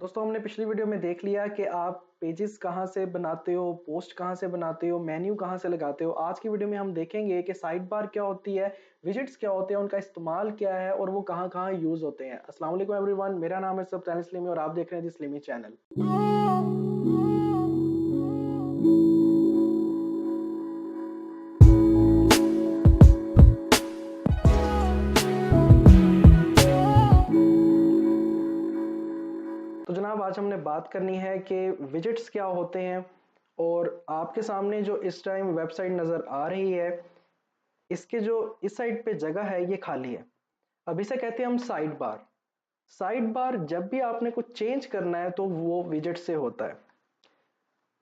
दोस्तों हमने पिछली वीडियो में देख लिया कि आप पेजेस कहाँ से बनाते हो, पोस्ट कहाँ से बनाते हो, मेन्यू कहाँ से लगाते हो। आज की वीडियो में हम देखेंगे कि साइड बार क्या होती है, विजिट्स क्या होते हैं, उनका इस्तेमाल क्या है और वो कहाँ कहाँ यूज होते हैं। अस्सलाम वालेकुम एवरीवन, मेरा नाम है सब्तान इस्लामी और आप देख रहे हैं द इस्लामी चैनल। तो जनाब आज हमने बात करनी है कि विजिट्स क्या होते हैं और आपके सामने जो इस टाइम वेबसाइट नज़र आ रही है, इसके जो इस साइड पे जगह है ये खाली है। अब इसे कहते हैं हम साइड बार। साइड बार जब भी आपने कुछ चेंज करना है तो वो विजिट से होता है।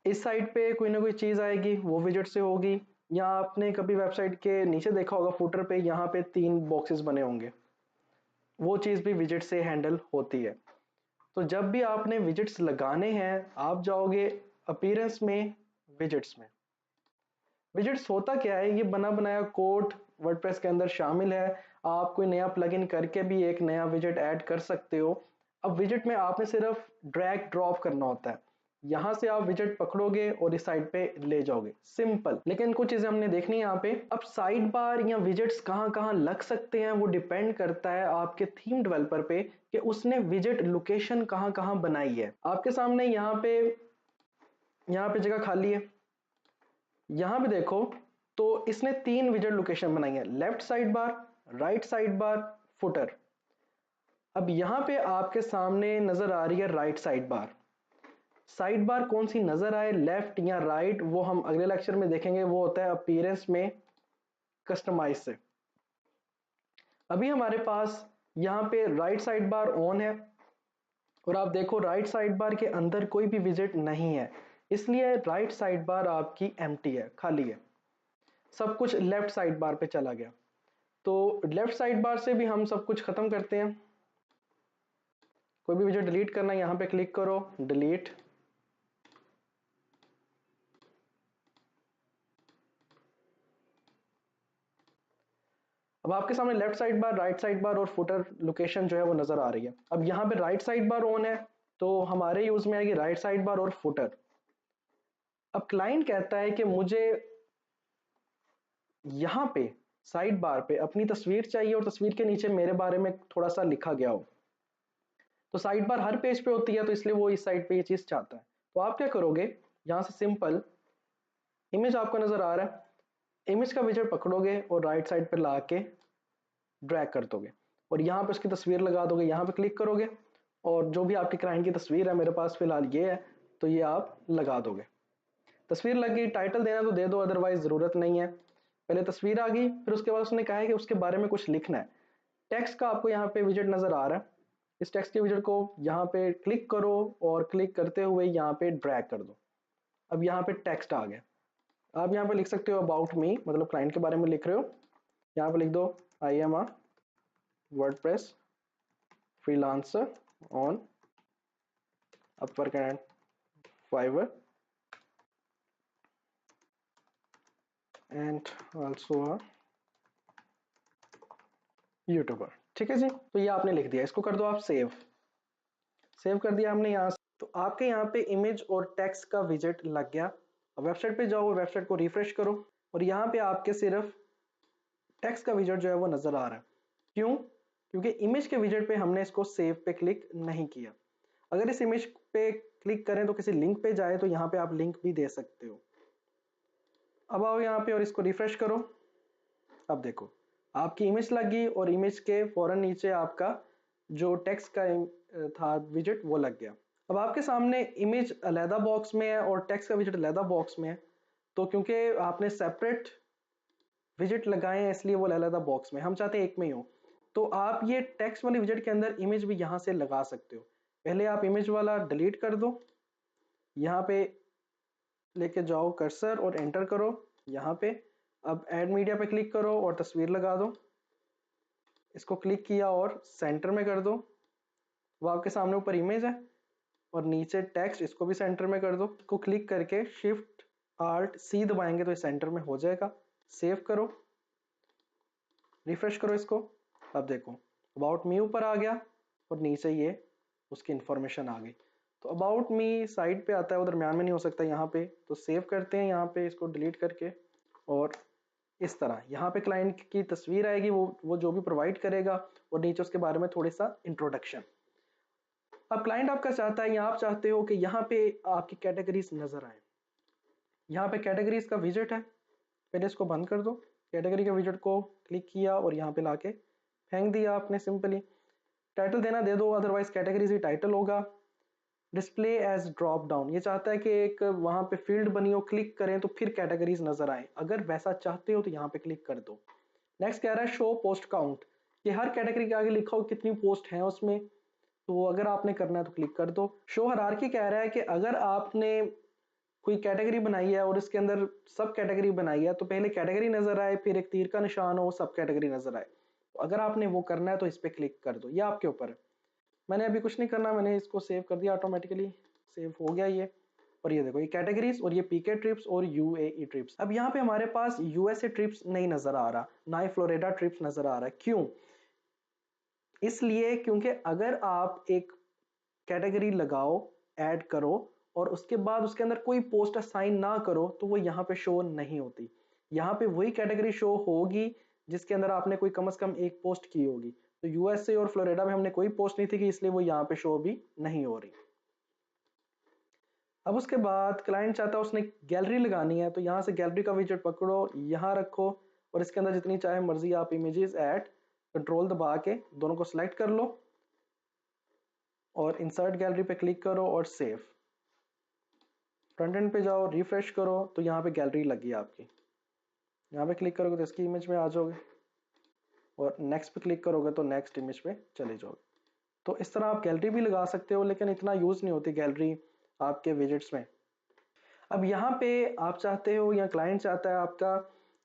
इस साइड पे कोई ना कोई चीज़ आएगी, वो विजिट से होगी। या आपने कभी वेबसाइट के नीचे देखा होगा फुटर पे, यहाँ पे 3 बॉक्सेस बने होंगे, वो चीज़ भी विजिट से हैंडल होती है। तो जब भी आपने विजिट्स लगाने हैं आप जाओगे अपीयरेंस में, विजिट्स में। विजिट्स होता क्या है, ये बना बनाया कोड वर्डप्रेस के अंदर शामिल है। आप कोई नया प्लगइन करके भी एक नया विजिट ऐड कर सकते हो। अब विजिट में आपने सिर्फ ड्रैग ड्रॉप करना होता है, यहाँ से आप विजिट पकड़ोगे और इस साइड पे ले जाओगे, सिंपल। लेकिन कुछ चीजें हमने देखनी है यहाँ पे। अब साइड बार या विजिट्स कहाँ कहाँ लग सकते हैं वो डिपेंड करता है आपके थीम डेवलपर पे कि उसने विजिट लोकेशन कहाँ कहाँ बनाई है। आपके सामने यहाँ पे जगह खाली है, यहाँ पे देखो तो इसने 3 विजिट लोकेशन बनाई है, left side bar, right side bar, footer. अब यहाँ पे आपके सामने नजर आ रही है right side bar. Side bar कौन सी नजर आए, लेफ्ट या राइट, वो हम अगले लेक्चर में देखेंगे। वो होता है अपीयरेंस में कस्टमाइज से। अभी हमारे पास यहाँ पे राइट साइड बार ऑन है और आप देखो राइट साइड बार के अंदर कोई भी विजिट नहीं है, इसलिए राइट साइड बार आपकी एम्प्टी है, खाली है। सब कुछ लेफ्ट साइड बार पे चला गया। तो लेफ्ट साइड बार से भी हम सब कुछ खत्म करते हैं। कोई भी विजिट डिलीट करना है, यहाँ पे क्लिक करो, डिलीट। अब आपके सामने left side bar, right side bar और फुटर लोकेशन जो है वो नजर आ रही है। अब यहाँ पे राइट साइड बार ऑन है तो हमारे यूज में आएगी राइट साइड बार और फुटर। अब क्लाइंट कहता है कि मुझे यहाँ पे साइड बार पे अपनी तस्वीर चाहिए और तस्वीर के नीचे मेरे बारे में थोड़ा सा लिखा गया हो। तो साइड बार हर पेज पे होती है तो इसलिए वो इस साइड पे ये चीज चाहता है। तो आप क्या करोगे, यहाँ से सिंपल इमेज आपको नजर आ रहा है, इमेज का विजिट पकड़ोगे और राइट साइड पे ला के ड्रैग कर दोगे और यहाँ पे उसकी तस्वीर लगा दोगे। यहाँ पे क्लिक करोगे और जो भी आपके क्लाइंट की तस्वीर है, मेरे पास फिलहाल ये है, तो ये आप लगा दोगे। तस्वीर लग गई, टाइटल देना तो दे दो, अदरवाइज जरूरत नहीं है। पहले तस्वीर आ गई, फिर उसके बाद उसने कहा है कि उसके बारे में कुछ लिखना है। टेक्स्ट का आपको यहाँ पे विजिट नजर आ रहा है, इस टेक्स्ट के विजिट को यहाँ पे क्लिक करो और क्लिक करते हुए यहाँ पे ड्रैग कर दो। अब यहाँ पे टेक्स्ट आ गया। आप यहाँ पे लिख सकते हो अबाउट मी, मतलब क्लाइंट के बारे में लिख रहे हो, यहाँ पे लिख दो I am a WordPress freelancer on Upwork and Fiverr and also a YouTuber. ठीक है जी, तो ये आपने लिख दिया, इसको कर दो आप सेव। सेव कर दिया हमने यहाँ से। तो आपके यहाँ पे इमेज और टेक्स्ट का विजिट लग गया। अब वेबसाइट पे जाओ, वेबसाइट को रिफ्रेश करो और यहाँ पे आपके सिर्फ टेक्स्ट का विजिट जो है वो नजर आ रहा है। क्यों? क्योंकि इमेज के विजिट पे हमने इसको सेव पे क्लिक नहीं किया। अगर इस इमेज पे क्लिक करें तो किसी लिंक पे जाए तो यहाँ पे आप लिंक भी दे सकते हो। अब आओ यहाँ पे और इसको रिफ्रेश करो। अब देखो आपकी इमेज लग गई और इमेज के फौरन नीचे आपका जो टेक्स्ट का था विजिट वो लग गया। अब आपके सामने इमेज अलहदा बॉक्स में है और टेक्स्ट का विजिट अलहदा बॉक्स में है। तो क्योंकि आपने सेपरेट विजिट लगाए हैं इसलिए वो अलहदा बॉक्स में, हम चाहते हैं एक में ही हो। तो आप ये टेक्स्ट वाली विजिट के अंदर इमेज भी यहाँ से लगा सकते हो। पहले आप इमेज वाला डिलीट कर दो, यहाँ पे लेके जाओ कर्सर और एंटर करो यहाँ पे। अब ऐड मीडिया पे क्लिक करो और तस्वीर लगा दो। इसको क्लिक किया और सेंटर में कर दो। वो आपके सामने ऊपर इमेज है और नीचे टेक्स्ट, इसको भी सेंटर में कर दो। इसको क्लिक करके शिफ्ट आल्ट सी दबाएंगे तो ये सेंटर में हो जाएगा। सेव करो, रिफ्रेश करो इसको। अब देखो अबाउट मी ऊपर आ गया और नीचे ये उसकी इंफॉर्मेशन आ गई। तो अबाउट मी साइड पे आता है, वो दरम्यान में नहीं हो सकता यहाँ पे, तो सेव करते हैं यहाँ पे इसको डिलीट करके। और इस तरह यहाँ पे क्लाइंट की तस्वीर आएगी, वो जो भी प्रोवाइड करेगा, और नीचे उसके बारे में थोड़ी सा इंट्रोडक्शन। अब क्लाइंट आपका चाहता है या आप चाहते हो कि यहाँ पे आपकी कैटेगरीज नजर आए। यहाँ पे कैटेगरीज का विजेट है, पहले इसको बंद कर दो। कैटेगरी के विजेट को क्लिक किया और यहाँ पे लाके फेंक दिया आपने सिंपली। टाइटल देना दे दो, अदरवाइज कैटेगरीज ही टाइटल होगा। डिस्प्ले एज ड्रॉप डाउन, ये चाहता है कि एक वहां पे फील्ड बनी हो, क्लिक करें तो फिर कैटेगरीज नजर आए। अगर वैसा चाहते हो तो यहाँ पे क्लिक कर दो। नेक्स्ट कह रहा है शो पोस्ट काउंट, कि हर कैटेगरी के आगे लिखा हो कितनी पोस्ट है उसमें, तो अगर आपने करना है तो क्लिक कर दो। शो हायरार्की कह रहा है कि अगर आपने कोई कैटेगरी बनाई है और इसके अंदर सब कैटेगरी बनाई है, तो पहले कैटेगरी नजर आए, फिर एक तीर का निशान हो, सब कैटेगरी नजर आए। तो अगर आपने वो करना है तो इस पर क्लिक कर दो, ये आपके ऊपर है। मैंने अभी कुछ नहीं करना, मैंने इसको सेव कर दिया, ऑटोमेटिकली सेव हो गया ये। और ये देखो ये कैटेगरीज, और ये पीके ट्रिप्स और यूएई ट्रिप्स। अब यहाँ पे हमारे पास यूएसए ट्रिप्स नहीं नजर आ रहा, ना ही फ्लोरिडा ट्रिप्स नजर आ रहा है। क्यों? इसलिए क्योंकि अगर आप एक कैटेगरी लगाओ, ऐड करो, और उसके बाद उसके अंदर कोई पोस्ट असाइन ना करो, तो वो यहाँ पे शो नहीं होती। यहाँ पे वही कैटेगरी शो होगी जिसके अंदर आपने कोई कम से कम एक पोस्ट की होगी। तो यूएसए और फ्लोरिडा में हमने कोई पोस्ट नहीं थी की, इसलिए वो यहाँ पे शो भी नहीं हो रही। अब उसके बाद क्लाइंट चाहता है उसने गैलरी लगानी है, तो यहाँ से गैलरी का विजेट पकड़ो, यहाँ रखो, और इसके अंदर जितनी चाहे मर्जी आप इमेजेस ऐड, कंट्रोल दबा के दोनों को सिलेक्ट कर लो और इंसर्ट गैलरी पे क्लिक करो और सेव। फ्रंट एंड पे जाओ, रिफ्रेश करो, तो यहाँ पे गैलरी लगी आपकी। यहाँ पे क्लिक करोगे तो इसकी इमेज में आ जाओगे, और नेक्स्ट पे क्लिक करोगे तो नेक्स्ट इमेज पे चले जाओगे। तो इस तरह आप गैलरी भी लगा सकते हो, लेकिन इतना यूज नहीं होती गैलरी आपके विजेट्स में। अब यहाँ पे आप चाहते हो या क्लाइंट चाहता है आपका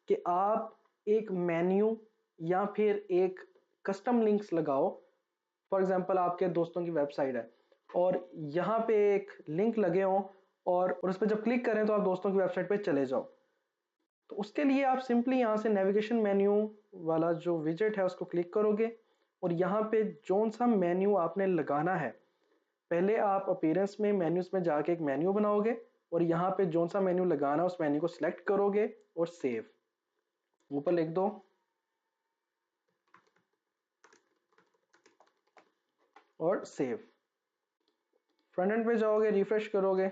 कि आप एक मेन्यू या फिर एक कस्टम लिंक्स लगाओ। फॉर एग्जांपल आपके दोस्तों की वेबसाइट है और यहाँ पे एक लिंक लगे हों, और उस पर जब क्लिक करें तो आप दोस्तों की वेबसाइट पे चले जाओ। तो उसके लिए आप सिंपली यहाँ से नेविगेशन मेन्यू वाला जो विजेट है उसको क्लिक करोगे, और यहाँ पे जोन सा मेन्यू आपने लगाना है, पहले आप अपीयरेंस में मेन्यूज में जाके एक मेन्यू बनाओगे, और यहाँ पे जोन सा मेन्यू लगाना है उस मेन्यू को सिलेक्ट करोगे और सेव ऊपर लिख दो। और सेव। फ्रंट एंड पे जाओगे, रिफ्रेश करोगे,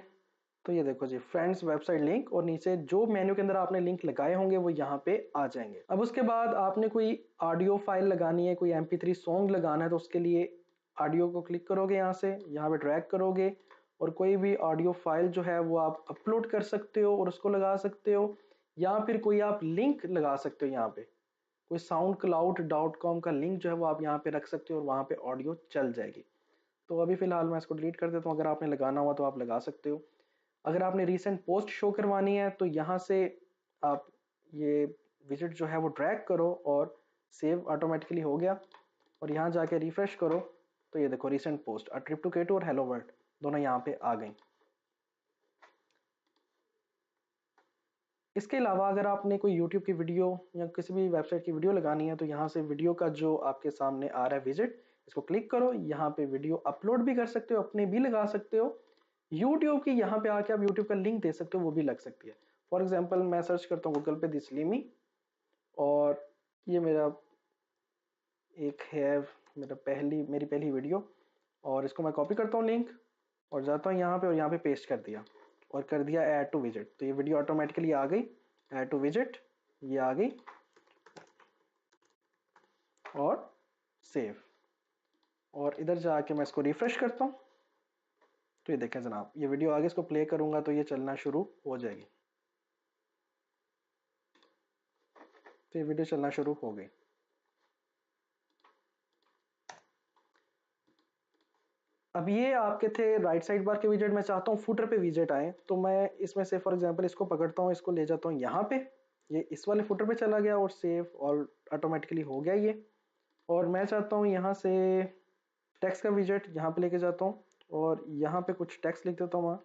तो ये देखो जी फ्रेंड्स वेबसाइट लिंक, और नीचे जो मेन्यू के अंदर आपने लिंक लगाए होंगे वो यहाँ पे आ जाएंगे। अब उसके बाद आपने कोई ऑडियो फाइल लगानी है, कोई MP3 सॉन्ग लगाना है, तो उसके लिए ऑडियो को क्लिक करोगे, यहाँ से यहाँ पे ड्रैग करोगे, और कोई भी ऑडियो फाइल जो है वो आप अपलोड कर सकते हो और उसको लगा सकते हो, या फिर कोई आप लिंक लगा सकते हो। यहाँ पे कोई soundcloud.com का लिंक जो है वो आप यहाँ पे रख सकते हो और वहाँ पे ऑडियो चल जाएगी। तो अभी फिलहाल मैं इसको डिलीट कर देता हूँ, अगर आपने लगाना हुआ तो आप लगा सकते हो। अगर आपने रीसेंट पोस्ट शो करवानी है तो यहाँ से आप ये विजेट जो है वो ड्रैग करो, और सेव ऑटोमेटिकली हो गया। और यहाँ जाके रिफ्रेश करो, तो ये देखो recent post a trip to K two और हेलो वर्ल्ड दोनों यहाँ पे आ गई। इसके अलावा अगर आपने कोई यूट्यूब की वीडियो या किसी भी वेबसाइट की वीडियो लगानी है, तो यहाँ से वीडियो का जो आपके सामने आ रहा है विजेट, इसको क्लिक करो, यहाँ पे वीडियो अपलोड भी कर सकते हो, अपने भी लगा सकते हो। यूट्यूब की यहाँ पे आके आप यूट्यूब का लिंक दे सकते हो, वो भी लग सकती है। फॉर एग्जाम्पल मैं सर्च करता हूँ गूगल पे दिसलीमी, और ये मेरा एक है मेरी पहली वीडियो, और इसको मैं कॉपी करता हूँ लिंक, और जाता हूँ यहाँ पे और यहाँ पे पेस्ट कर दिया, और कर दिया ऐड टू विजेट, तो ये वीडियो ऑटोमेटिकली आ गई ऐड टू विजेट, ये आ गई, और सेव। और इधर जाके मैं इसको रिफ्रेश करता हूँ, तो ये देखें जनाब ये वीडियो आगे, इसको प्ले करूंगा तो ये चलना शुरू हो जाएगी। तो ये वीडियो चलना शुरू हो गई। अब ये आपके थे राइट साइड बार के विजेट, मैं चाहता हूँ फुटर पे विजेट आए, तो मैं इसमें से फॉर एग्जांपल इसको पकड़ता हूँ, इसको ले जाता हूँ यहाँ पे, ये इस वाले फुटर पे चला गया और सेव और ऑटोमेटिकली हो गया ये। और मैं चाहता हूँ यहाँ से टेक्स्ट का विजेट यहाँ पे लेके जाता हूँ, और यहाँ पे कुछ टेक्स्ट लिख देता हूँ वहाँ,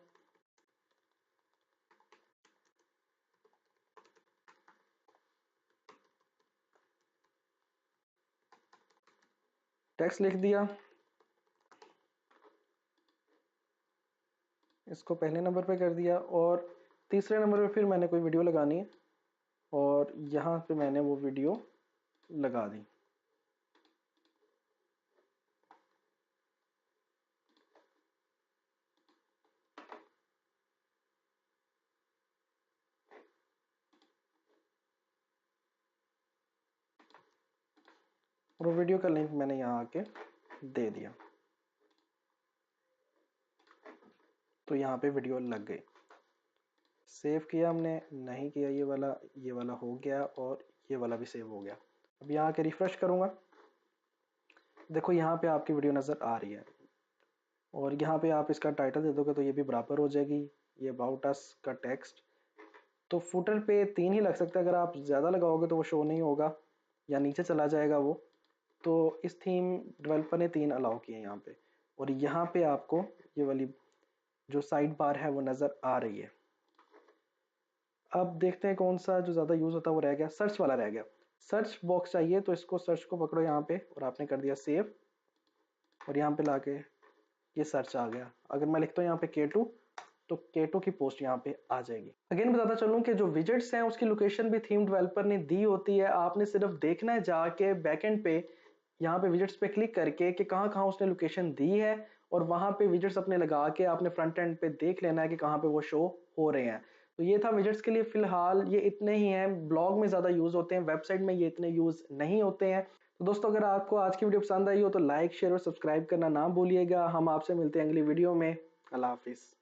टेक्स्ट लिख दिया। इसको पहले नंबर पे कर दिया और तीसरे नंबर पे फिर मैंने कोई वीडियो लगानी है और यहाँ पे मैंने वो वीडियो लगा दी। और वो वीडियो का लिंक मैंने यहाँ आके दे दिया, तो यहाँ पे वीडियो लग गई। सेव किया हमने, नहीं किया, ये वाला हो गया और ये वाला भी सेव हो गया। अब यहाँ के रिफ्रेश करूँगा, देखो यहाँ पे आपकी वीडियो नज़र आ रही है और यहाँ पे आप इसका टाइटल दे दोगे तो ये भी बराबर हो जाएगी। ये अबाउट अस का टेक्स्ट, तो फुटर पे 3 ही लग सकता है, अगर आप ज़्यादा लगाओगे तो वो शो नहीं होगा या नीचे चला जाएगा वो। तो इस थीम डेवलपर ने 3 अलाउ किए हैं यहाँ पे। और यहाँ पे आपको ये वाली जो साइड बार है वो नज़र आ रही है। अब देखते हैं कौन सा जो ज़्यादा यूज़ होता है वो रह गया, सर्च वाला रह गया। सर्च बॉक्स चाहिए तो इसको सर्च को पकड़ो यहाँ पे और आपने कर दिया सेव और यहाँ पे लाके ये सर्च आ गया। अगर मैं लिखता हूँ यहाँ पे K2 तो K2 की पोस्ट यहाँ पे आ जाएगी। अगेन बताता चलूँ कि जो विजेट्स हैं उसकी लोकेशन भी थीम डेवलपर ने दी होती है। आपने सिर्फ देखना है जाके बैकएंड पे, यहाँ पे विजेट्स पे क्लिक करके कि कहाँ कहाँ उसने लोकेशन दी है और वहाँ पे विजेट्स अपने लगा के आपने फ्रंट एंड पे देख लेना है कि कहाँ पे वो शो हो रहे हैं। तो ये था विजेट्स के लिए फिलहाल, ये इतने ही हैं। ब्लॉग में ज़्यादा यूज़ होते हैं, वेबसाइट में ये इतने यूज़ नहीं होते हैं। तो दोस्तों अगर आपको आज की वीडियो पसंद आई हो तो लाइक शेयर और सब्सक्राइब करना ना भूलिएगा। हम आपसे मिलते हैं अगली वीडियो में। अल्लाह हाफिज़।